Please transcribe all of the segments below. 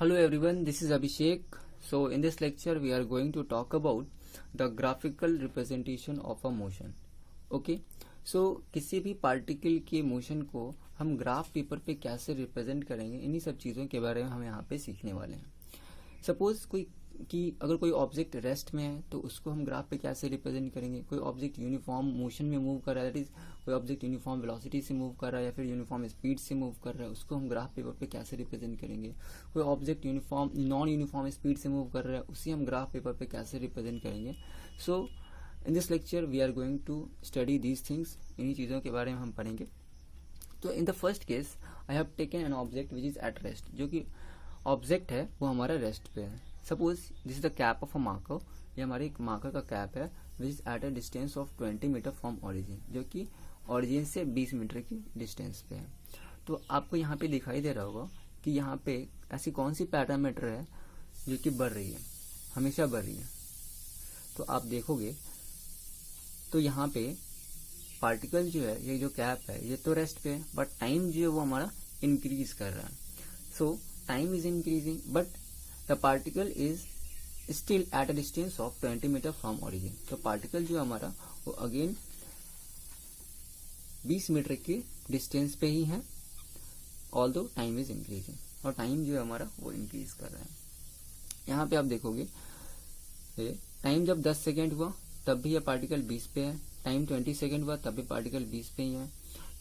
Hello everyone, this is Abhishek. So in this lecture we are going to talk about the graphical representation of a motion. Okay, so किसी भी particle के motion को हम graph paper पे कैसे represent करेंगे, इन्हीं सब चीज़ों के बारे में हम यहाँ पे सीखने वाले हैं. सपोज अगर कोई ऑब्जेक्ट रेस्ट में है तो उसको हम ग्राफ पे कैसे रिप्रेजेंट करेंगे. कोई ऑब्जेक्ट यूनिफॉर्म मोशन में मूव कर रहा है, दैट इज कोई ऑब्जेक्ट यूनिफॉर्म वेलोसिटी से मूव कर रहा है या फिर यूनिफॉर्म स्पीड से मूव कर रहा है, उसको हम ग्राफ पेपर पे कैसे रिप्रेजेंट करेंगे. कोई ऑब्जेक्ट नॉन यूनिफॉर्म स्पीड से मूव कर रहा है, उसे हम ग्राफ पेपर पे कैसे रिप्रेजेंट करेंगे. So in this lecture we are going to study these things. इन्हीं चीज़ों के बारे में हम पढ़ेंगे. तो in the first case I have taken an object which is at rest. जो कि ऑब्जेक्ट है वो हमारा रेस्ट पे है. Suppose this is the cap of a marker. ये हमारे एक मार्कर का कैप है which is at a distance of 20 metre from origin, जो कि ओरिजिन से 20 मीटर की डिस्टेंस पे है. तो आपको यहाँ पे दिखाई दे रहा होगा कि यहाँ पे ऐसी कौन सी पैरामीटर है जो कि बढ़ रही है, हमेशा बढ़ रही है. तो आप देखोगे तो यहाँ पे पार्टिकल जो है, ये जो कैप है ये तो रेस्ट पे है, बट टाइम जो है वो हमारा इंक्रीज कर रहा है. So time is increasing but the particle is still at a distance of 20 metre from origin. तो पार्टिकल जो हमारा वो अगेन 20 मीटर की डिस्टेंस पे ही है, ऑल्दो टाइम इज इंक्रीजिंग. और टाइम जो है हमारा वो इंक्रीज कर रहा है. यहाँ पे आप देखोगे टाइम जब 10 सेकेंड हुआ तब भी ये पार्टिकल 20 पे है. टाइम 20 सेकेंड हुआ तब भी पार्टिकल 20 पे ही है.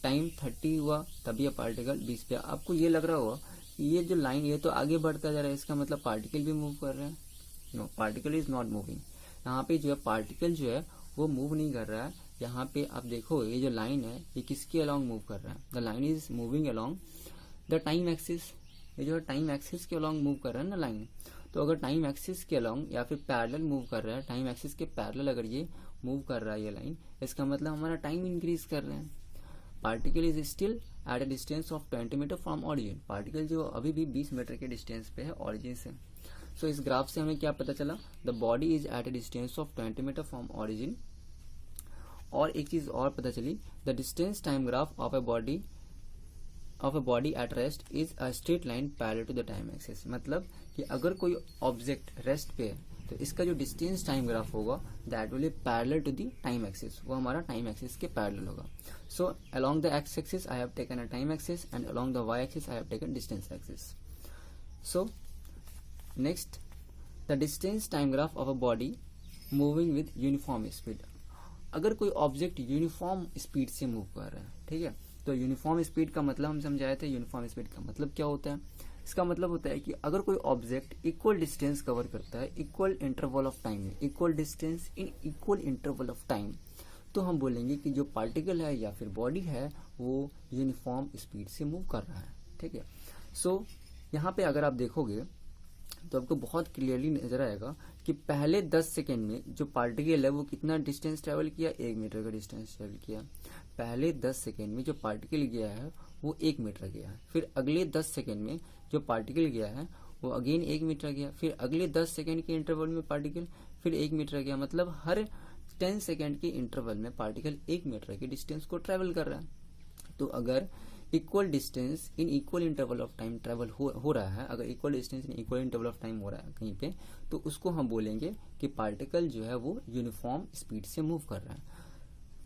टाइम 30 हुआ तब भी ये पार्टिकल 20 पे है. आपको ये लग रहा होगा ये जो लाइन ये तो आगे बढ़ता जा रहा है, इसका मतलब पार्टिकल भी मूव कर रहे हैं. No, particle is not moving. यहाँ पे जो है पार्टिकल जो है वो मूव नहीं कर रहा है. यहाँ पे आप देखो ये जो लाइन है ये किसके अलोंग मूव कर रहा है. The line is moving along the time axis. ये जो है टाइम एक्सिस के अलोंग मूव कर रहा है ना लाइन. तो अगर टाइम एक्सिस के अलोंग या फिर पैरेलल मूव कर रहा है, टाइम एक्सिस के पैरेलल अगर ये मूव कर रहा है ये लाइन, इसका मतलब हमारा टाइम इंक्रीज कर रहे हैं. Particle is still at a distance of 20 metre from origin. Particle जो अभी भी 20 मीटर के डिस्टेंस पे है ऑरिजिन से. सो इस ग्राफ से हमें क्या पता चला, the body is at a distance of 20 metre from origin. और एक चीज और पता चली, the distance time graph of a body at rest is a straight line parallel to the time axis. मतलब कि अगर कोई ऑब्जेक्ट रेस्ट पे है तो इसका जो डिस्टेंस टाइम ग्राफ होगा that will be parallel to the time axis. वो हमारा टाइम एक्सिस के पैरेलल होगा. So along the x axis I have taken a time axis and along the y axis I have taken distance axis. So next, the distance time graph of a body moving with uniform speed. अगर कोई object uniform speed से move कर रहा है, ठीक है, तो uniform speed का मतलब हम समझाए थे. यूनिफॉर्म स्पीड का मतलब क्या होता है, इसका मतलब होता है कि अगर कोई ऑब्जेक्ट इक्वल डिस्टेंस कवर करता है इक्वल इंटरवल ऑफ टाइम में, equal distance in equal interval of time, तो हम बोलेंगे कि जो पार्टिकल है या फिर बॉडी है वो यूनिफॉर्म स्पीड से मूव कर रहा है. ठीक है. सो यहाँ पे अगर आप देखोगे तो आपको बहुत क्लियरली नजर आएगा कि पहले 10 सेकेंड में जो पार्टिकल है वो कितना डिस्टेंस ट्रेवल किया, 1 मीटर का डिस्टेंस ट्रेवल किया. पहले 10 सेकेंड में जो पार्टिकल गया है वो 1 मीटर गया है. फिर अगले 10 सेकेंड में जो पार्टिकल गया है वो अगेन 1 मीटर गया. फिर अगले 10 सेकेंड के इंटरवल में पार्टिकल फिर 1 मीटर गया. मतलब हर 10 सेकेंड के इंटरवल में पार्टिकल 1 मीटर के डिस्टेंस को ट्रेवल कर रहा है. तो अगर equal distance in equal interval of time travel हो रहा है, अगर equal distance in equal interval of time हो रहा है कहीं पे, तो उसको हम बोलेंगे कि पार्टिकल जो है वो यूनिफॉर्म स्पीड से मूव कर रहा है.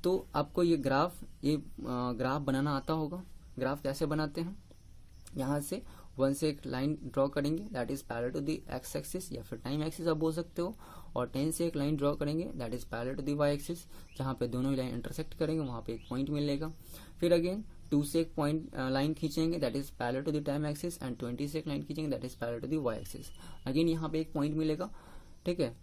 तो आपको ये ग्राफ बनाना आता होगा. ग्राफ कैसे बनाते हैं, यहाँ से 1 से एक लाइन ड्रॉ करेंगे that is parallel to the x axis या फिर टाइम एक्सिस आप बोल सकते हो. और 10 से एक लाइन ड्रॉ करेंगे that is parallel to the y axis. जहाँ पे दोनों ही लाइन इंटरसेक्ट करेंगे वहाँ पे एक पॉइंट मिलेगा. फिर अगेन 2 से एक पॉइंट लाइन खींचेंगे that is parallel to the time axis and 20 से एक लाइन खींचेंगे that is parallel to the y axis. Again यहाँ पे एक पॉइंट मिलेगा. ठीक है,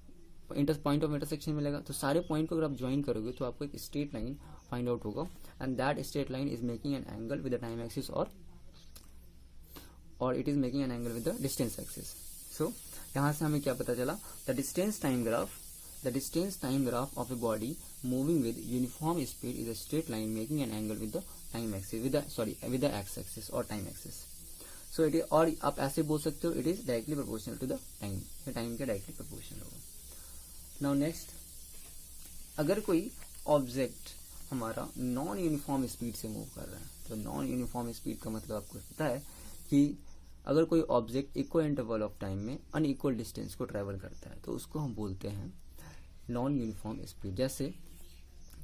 पॉइंट ऑफ इंटरसेक्शन मिलेगा. तो सारे पॉइंट को अगर आप ज्वाइन करोगे तो आपको एक स्ट्रेट लाइन फाइंड आउट होगा and that straight line is making an angle with the time axis और it is making an angle with the distance axis. So यहाँ से हमें क्या पता चला, the distance time graph of a body moving with uniform speed is a straight line making an angle with the time axis with the x axis और time axis. So it is, और आप ऐसे बोल सकते हो it is directly proportional to the time. Time के directly proportional होगा. Now next, अगर कोई ऑब्जेक्ट हमारा नॉन यूनिफॉर्म स्पीड से मूव कर रहा है, तो नॉन यूनिफॉर्म स्पीड का मतलब आपको पता है कि अगर कोई object equal interval of time में अनइक्वल डिस्टेंस को ट्रैवल करता है तो उसको हम बोलते हैं नॉन यूनिफॉर्म स्पीड। जैसे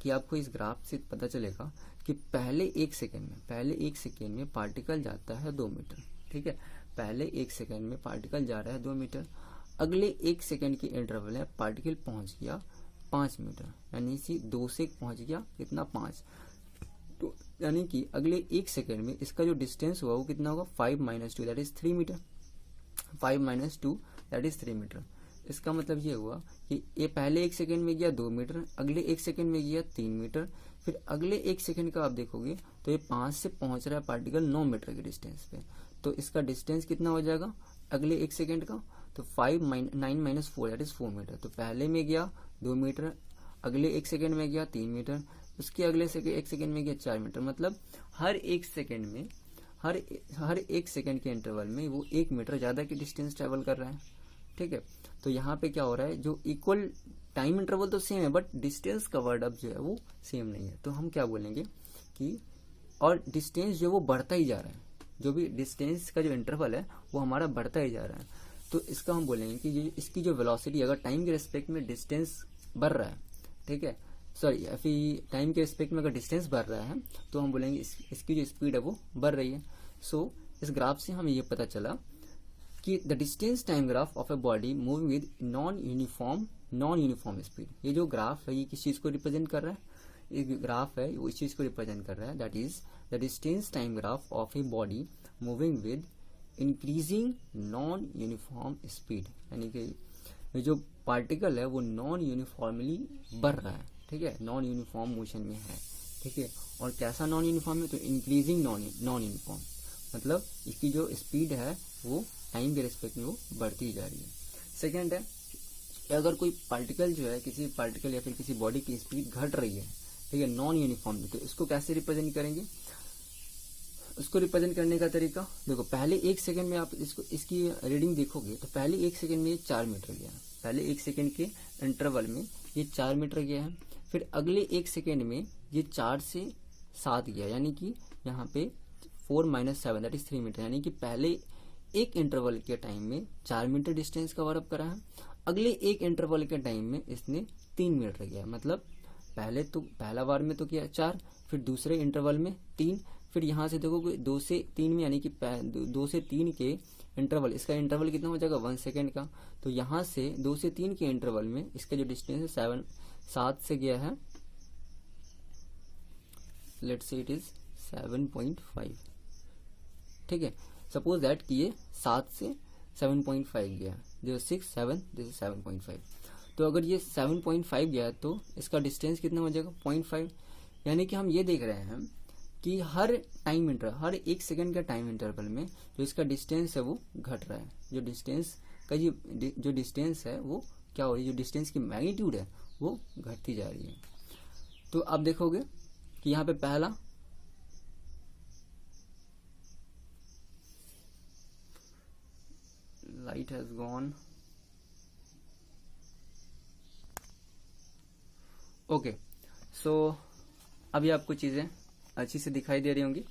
कि आपको इस ग्राफ से पता चलेगा कि पहले एक सेकेंड में पार्टिकल जाता है 2 मीटर, ठीक है, पहले एक सेकेंड में पार्टिकल जा रहा है 2 मीटर, अगले एक सेकेंड के इंटरवल है पार्टिकल पहुंच गया 5 मीटर, यानी कि 2 से पहुंच गया कितना 5, तो यानी कि अगले एक सेकेंड में इसका जो डिस्टेंस हुआ वो कितना होगा 5 - 2 that is 3 metre, 5 - 2 that is 3 metre. इसका मतलब ये हुआ कि ये पहले एक सेकेंड में गया 2 मीटर, अगले एक सेकेंड में गया 3 मीटर, फिर अगले एक सेकेंड का आप देखोगे तो ये 5 से पहुंच रहा है पार्टिकल 9 मीटर के डिस्टेंस पे, तो इसका डिस्टेंस कितना हो जाएगा अगले एक सेकेंड का, तो 9 - 4 दैट इज 4 मीटर। तो पहले में गया 2 मीटर, अगले एक सेकेंड में गया 3 मीटर, उसके अगले एक सेकेंड में गया 4 मीटर, मतलब हर एक सेकेंड में हर एक सेकेंड के इंटरवल में वो 1 मीटर ज्यादा की डिस्टेंस ट्रेवल कर रहा है, ठीक है। तो यहाँ पे क्या हो रहा है, जो इक्वल टाइम इंटरवल तो सेम है बट डिस्टेंस कवर्ड अप जो है वो सेम नहीं है, तो हम क्या बोलेंगे कि और डिस्टेंस जो वो बढ़ता ही जा रहा है, जो भी डिस्टेंस का जो इंटरवल है वो हमारा बढ़ता ही जा रहा है, तो इसका हम बोलेंगे कि इसकी जो वेलोसिटी अगर टाइम के रिस्पेक्ट में डिस्टेंस बढ़ रहा है, ठीक है, सॉरी फिर टाइम के रिस्पेक्ट में अगर डिस्टेंस बढ़ रहा है तो हम बोलेंगे इसकी जो स्पीड है वो बढ़ रही है। सो इस ग्राफ से हमें ये पता चला कि the distance time graph of a body moving with non uniform speed, ये जो ग्राफ है ये किस चीज को रिप्रेजेंट कर रहा है, ये ग्राफ है वो इस चीज को रिप्रेजेंट कर रहा है, that is the distance time graph of a body moving with increasing non uniform speed, यानी कि ये जो पार्टिकल है वो नॉन यूनिफॉर्मली बढ़ रहा है, ठीक है, नॉन यूनिफॉर्म मोशन में है, ठीक है, और कैसा नॉन यूनिफॉर्म है, तो इंक्रीजिंग नॉन यूनिफॉर्म, मतलब इसकी जो स्पीड है वो टाइम के रिस्पेक्ट में वो बढ़ती जा रही है। सेकेंड है कि अगर कोई पार्टिकल जो है किसी पार्टिकल या फिर किसी बॉडी की स्पीड घट रही है, ठीक है, नॉन यूनिफॉर्म, तो इसको कैसे रिप्रेजेंट करेंगे, उसको रिप्रेजेंट करने का तरीका देखो, पहले एक सेकंड में आप इसकी रीडिंग देखोगे तो पहले एक सेकंड में ये 4 मीटर गया है, पहले एक सेकंड के इंटरवल में ये 4 मीटर गया है, फिर अगले एक सेकंड में ये 4 से 7 गया, यानी कि यहाँ पे 4 - 7 दैट इज 3 मीटर, यानी कि पहले एक इंटरवल के टाइम में 4 मीटर डिस्टेंस कवर अप करा है, अगले एक इंटरवल के टाइम में इसने 3 मीटर गया, मतलब पहला बार में तो किया 4, फिर दूसरे इंटरवल में 3, फिर यहाँ से देखो 2 से 3 में, यानी कि 2 से 3 के इंटरवल, इसका इंटरवल कितना हो जाएगा 1 सेकेंड का, तो यहाँ से 2 से 3 के इंटरवल में इसका जो डिस्टेंस है 7 से गया है, लेट्स से इट इज 7.5, ठीक है, सपोज दैट कि ये 7 से 7.5 गया, दिस 6 7 दिस इज 7.5, तो अगर ये 7.5 गया तो इसका डिस्टेंस कितना हो जाएगा 0.5, यानी कि हम ये देख रहे हैं कि हर एक सेकंड का टाइम इंटरवल में जो इसका डिस्टेंस है वो घट रहा है, जो डिस्टेंस का जो डिस्टेंस है वो क्या हो रही है, जो डिस्टेंस की मैग्नीट्यूड है वो घटती जा रही है। तो आप देखोगे कि यहाँ पे पहला लाइट हैज गॉन, ओके, सो अभी आपको चीजें अच्छी से दिखाई दे रही होंगी,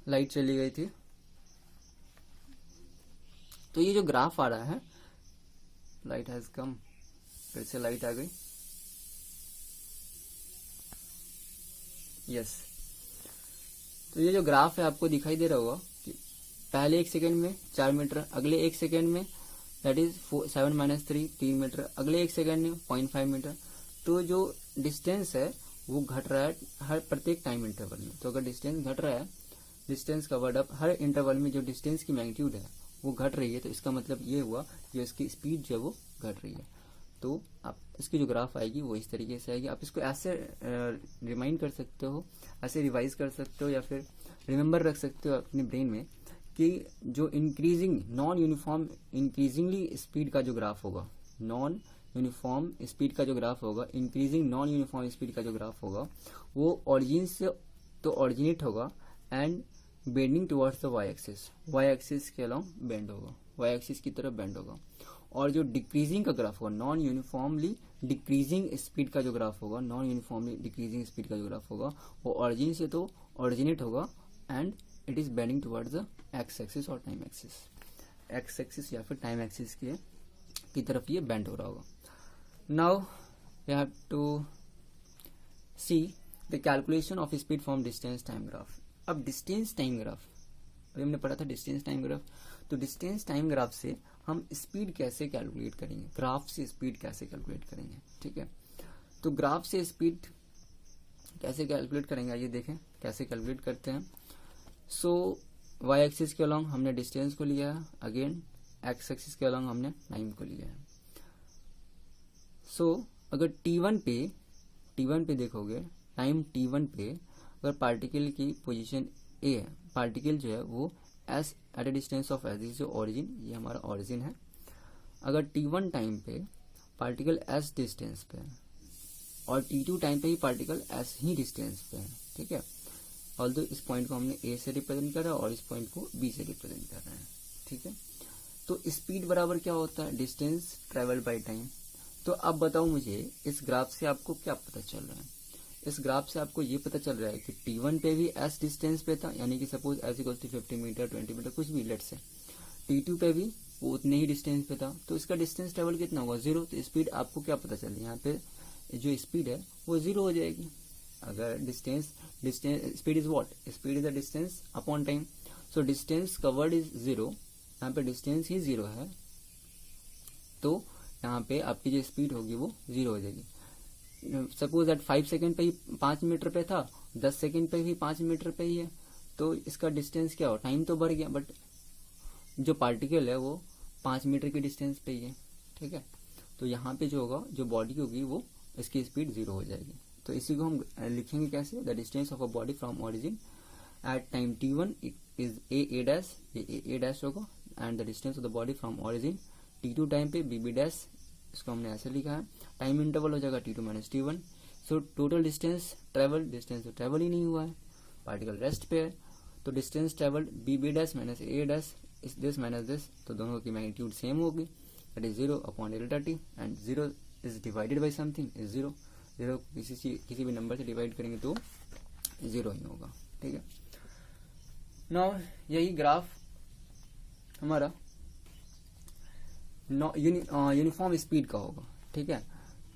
लाइट चली गई थी, तो ये जो ग्राफ आ रहा है, लाइट हैज कम, फिर से लाइट आ गई, यस, तो ये जो ग्राफ है आपको दिखाई दे रहा होगा कि पहले एक सेकंड में 4 मीटर, अगले एक सेकंड में दैट इज 7 - 3 मीटर, अगले एक सेकंड में 0.5 मीटर, तो जो डिस्टेंस है वो घट रहा है हर प्रत्येक टाइम इंटरवल में, तो अगर डिस्टेंस घट रहा है, डिस्टेंस कवर्ड अप हर इंटरवल में जो डिस्टेंस की मैग्नीट्यूड है वो घट रही है, तो इसका मतलब ये हुआ कि इसकी स्पीड जो है वो घट रही है। तो आप इसकी जो ग्राफ आएगी वो इस तरीके से आएगी, आप इसको ऐसे रिमाइंड कर सकते हो, ऐसे रिवाइज कर सकते हो, या फिर रिमेम्बर रख सकते हो अपने ब्रेन में कि जो increasing non uniform increasingly speed का जो ग्राफ होगा, नॉन यूनिफॉर्म स्पीड का जो ग्राफ होगा, इंक्रीजिंग नॉन यूनिफॉर्म स्पीड का जो ग्राफ होगा वो ऑरिजिन से तो ऑरिजिनेट होगा and bending towards the y axis के अलोंग बेंड होगा, वाई एक्सिस की तरफ बेंड होगा, और जो डिक्रीजिंग का ग्राफ होगा, नॉन यूनिफॉर्मली डिक्रीजिंग स्पीड का जो ग्राफ होगा, नॉन यूनिफॉर्मली डिक्रीजिंग स्पीड का जो ग्राफ होगा वो ऑरिजिन से तो ऑरिजिनेट होगा and it is bending towards the x axis और टाइम एक्सिस, एक्स एक्सिस या फिर टाइम एक्सिस की तरफ ये बेंड हो रहा होगा. Now we have to see the calculation of speed from distance time graph. अब डिस्टेंस टाइम ग्राफ, अभी हमने पढ़ा था डिस्टेंस टाइम ग्राफ, तो डिस्टेंस टाइम ग्राफ से हम स्पीड कैसे कैलकुलेट करेंगे, ग्राफ से स्पीड कैसे कैलकुलेट करेंगे. ठीक है, तो ग्राफ से स्पीड कैसे कैलकुलेट करेंगे, आइए देखें कैसे कैलकुलेट करते हैं. सो वाई एक्सिस के अलॉन्ग हमने डिस्टेंस को लिया है, अगेन एक्स एक्सिस के अलॉन्ग हमने टाइम को लिया है. सो अगर T1 पे देखोगे, टाइम T1 पे अगर पार्टिकल की पोजीशन ए है, पार्टिकल जो है वो S at a distance of S, जो ओरिजिन, ये हमारा ओरिजिन है. अगर T1 टाइम पे पार्टिकल एस डिस्टेंस पे है और T2 टाइम पे ही पार्टिकल एस ही डिस्टेंस पे है. ठीक है, ऑल्दो इस पॉइंट को हमने ए से रिप्रेजेंट कर रहा है और इस पॉइंट को बी से रिप्रेजेंट कर रहे हैं. ठीक है, तो स्पीड बराबर क्या होता है, डिस्टेंस ट्रेवल बाय टाइम. तो अब बताओ मुझे इस ग्राफ से आपको क्या पता चल रहा है. इस ग्राफ से आपको ये पता चल रहा है कि T1 पे भी एस डिस्टेंस पे था, यानी कि suppose S equals to 50 metre 20 metre कुछ भी लेट से. T2 पे भी वो उतने ही डिस्टेंस पे था, तो इसका डिस्टेंस ट्रेवल कितना होगा, 0. तो स्पीड आपको क्या पता चल रही है, यहाँ पे जो स्पीड है वो 0 हो जाएगी. अगर distance speed is what, speed is the distance upon time. So distance covered is 0, यहाँ पे डिस्टेंस ही 0 है, तो यहाँ पे आपकी जो स्पीड होगी वो 0 हो जाएगी. सपोज दैट 5 सेकेंड पे ही 5 मीटर पे था, 10 सेकेंड पे भी 5 मीटर पे ही है, तो इसका डिस्टेंस क्या हो, टाइम तो बढ़ गया बट जो पार्टिकल है वो 5 मीटर की डिस्टेंस पे ही है. ठीक है, तो यहाँ पे जो होगा, जो बॉडी होगी वो इसकी स्पीड 0 हो जाएगी. तो इसी को हम लिखेंगे कैसे, the distance of a body from origin at time T1 is a dash, ये ए डैश होगा, and the distance of the body from origin T2 time पे बी डैश, इसको हमने ऐसे लिखा है. टाइम इंटरवल हो जाएगा T2 minus T1. So total distance travel, distance तो ट्रेवल ही नहीं हुआ है, पार्टिकल रेस्ट पे है, तो distance travel B dash minus A dash, this minus this, तो दोनों की मैग्नीट्यूड सेम होगी, that is 0 upon delta T, and 0 is divided by something is 0. 0 किसी भी नंबर से डिवाइड करेंगे तो 0 ही होगा. ठीक है, नाउ यही ग्राफ हमारा यूनिफॉर्म स्पीड का होगा. ठीक है,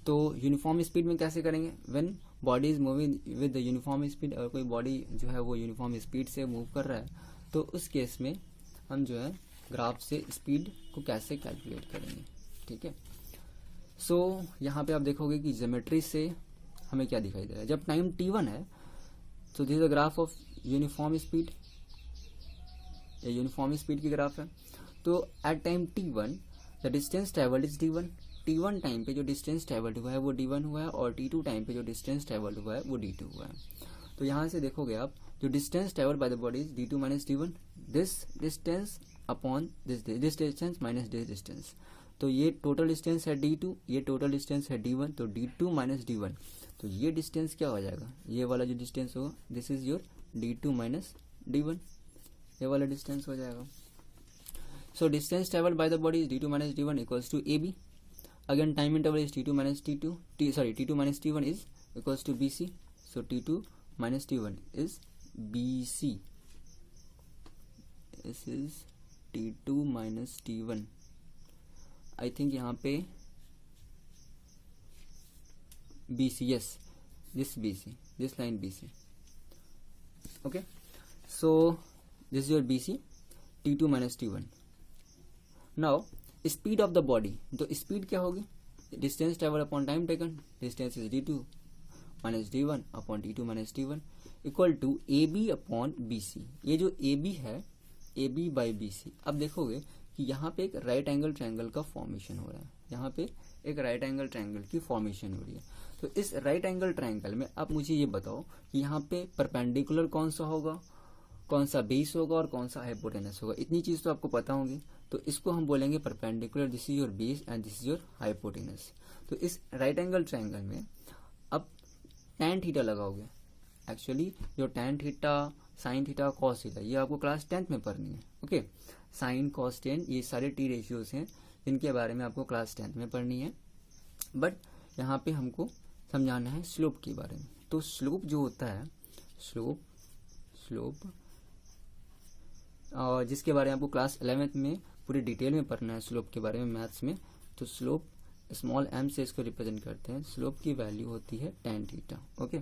तो यूनिफॉर्म स्पीड में कैसे करेंगे, when body is moving with the uniform speed. अगर कोई बॉडी जो है वो यूनिफॉर्म स्पीड से मूव कर रहा है, तो उस केस में हम जो है ग्राफ से स्पीड को कैसे कैलकुलेट करेंगे. ठीक है, सो यहाँ पे आप देखोगे कि ज्योमेट्री से हमें क्या दिखाई दे रहा है. जब टाइम T1 है, तो this is the graph of uniform speed, ये यूनिफॉर्म स्पीड की ग्राफ है. तो at time T1 the distance travelled is D1. T1 time पे जो डिस्टेंस ट्रेवल्ड हुआ है वो D1 हुआ है, और T2 टाइम पे जो डिस्टेंस ट्रेवल्ड हुआ है वो D2 हुआ है. तो यहाँ से देखोगे आप, जो distance travelled by the body is D2 minus D1, this distance upon this distance minus this distance. तो ये टोटल डिस्टेंस है D2, ये टोटल डिस्टेंस है D1, तो D2 माइनस D1, तो ये डिस्टेंस क्या हो जाएगा, ये वाला जो डिस्टेंस होगा this is your D2 minus D1, ये वाला डिस्टेंस हो जाएगा. So distance traveled by the body is D2 minus D1 equals to AB. Again time interval is T2 minus T2 minus T1 is equals to BC. So T2 minus T1 is BC. This is T2 minus T1. I think यहाँ पे BC, yes, this BC, this line BC. Okay, so this is your BC, T2 minus T1. Now speed of the body, तो speed क्या होगी, distance travel upon time taken, distance is D2 minus D1 upon T2 minus T1 equal to AB upon BC. ये जो AB है, AB by BC. अब देखोगे कि यहाँ पे एक राइट एंगल ट्रायंगल का फॉर्मेशन हो रहा है, यहाँ पे एक राइट एंगल ट्रायंगल की फॉर्मेशन हो रही है. तो इस राइट एंगल ट्रायंगल में अब मुझे ये बताओ कि यहाँ पे परपेंडिकुलर कौन सा होगा, कौन सा बेस होगा और कौन सा हाइपोटेनस होगा. इतनी चीज तो आपको पता होंगी, तो इसको हम बोलेंगे perpendicular, this is your base and this is your hypotenuse. तो इस राइट एंगल ट्रायंगल में अब tan थीटा लगाओगे. एक्चुअली जो tan theta, sine theta, cos theta, ये आपको क्लास 10th में पढ़नी है. ओके, साइन कॉस टेन ये सारे टी रेशियोज हैं जिनके बारे में आपको क्लास 10th में पढ़नी है. बट यहाँ पे हमको समझाना है स्लोप के बारे में. तो स्लोप जो होता है, स्लोप और जिसके बारे में आपको क्लास 11th में पूरी डिटेल में पढ़ना है स्लोप के बारे में मैथ्स में। तो स्लोप स्मॉल m से इसको रिप्रेजेंट करते हैं। स्लोप की वैल्यू होती है tan थीटा। ओके,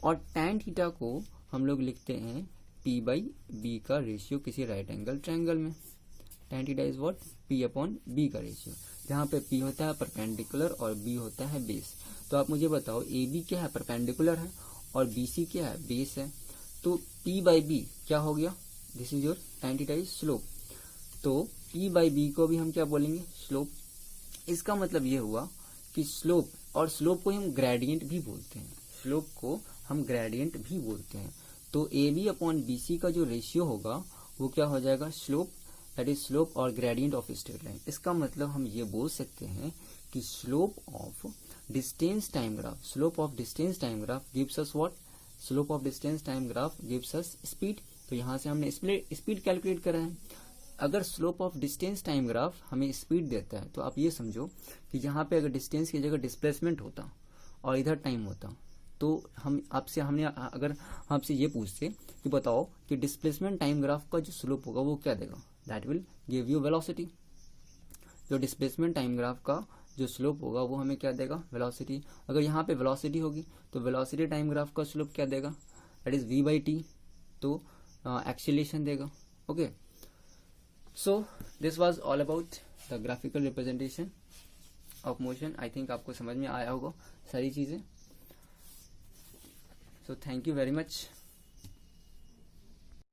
और tan थीटा को हम लोग लिखते हैं p/b का रेशियो किसी राइट एंगल ट्रायंगल में। tan theta is what, p/b का रेशियो, जहाँ पे p होता है परपेंडिकुलर और b होता है बेस। तो आप मुझे बताओ AB क्या है, परपेंडिकुलर है, और BC क्या है, बेस है। तो p/b क्या हो गया, this is your tan theta is slope. तो p/b को भी हम क्या बोलेंगे, स्लोप। इसका मतलब ये हुआ कि स्लोप, और स्लोप को हम ग्रेडियंट भी बोलते हैं, स्लोप को हम ग्रेडियंट भी बोलते हैं। तो AB/BC का जो रेशियो होगा वो क्या हो जाएगा, स्लोप, दैट इज स्लोप और ग्रेडियंट ऑफ स्ट्रेट लाइन। इसका मतलब हम ये बोल सकते हैं कि slope of distance time graph, slope of distance time graph gives us what, slope of distance time graph gives us speed. तो यहाँ से हमने स्पीड कैलकुलेट करा है। अगर slope of distance time graph हमें स्पीड देता है तो आप ये समझो कि यहाँ पे अगर डिस्टेंस की जगह डिस्प्लेसमेंट होता और इधर टाइम होता, तो अगर आपसे ये पूछते कि बताओ कि डिस्प्लेसमेंट टाइम ग्राफ का जो स्लोप होगा वो क्या देगा, that will give you velocity. जो डिस्प्लेसमेंट टाइम ग्राफ का जो स्लोप होगा वो हमें क्या देगा, वेलोसिटी। अगर यहाँ पे वेलोसिटी होगी तो वेलोसिटी टाइम ग्राफ का स्लोप क्या देगा, दैट इज v/t, तो एक्सीलरेशन देगा। Okay, so this was all about the graphical representation of motion. I think आपको समझ में आया होगा सारी चीजें। So thank you very much.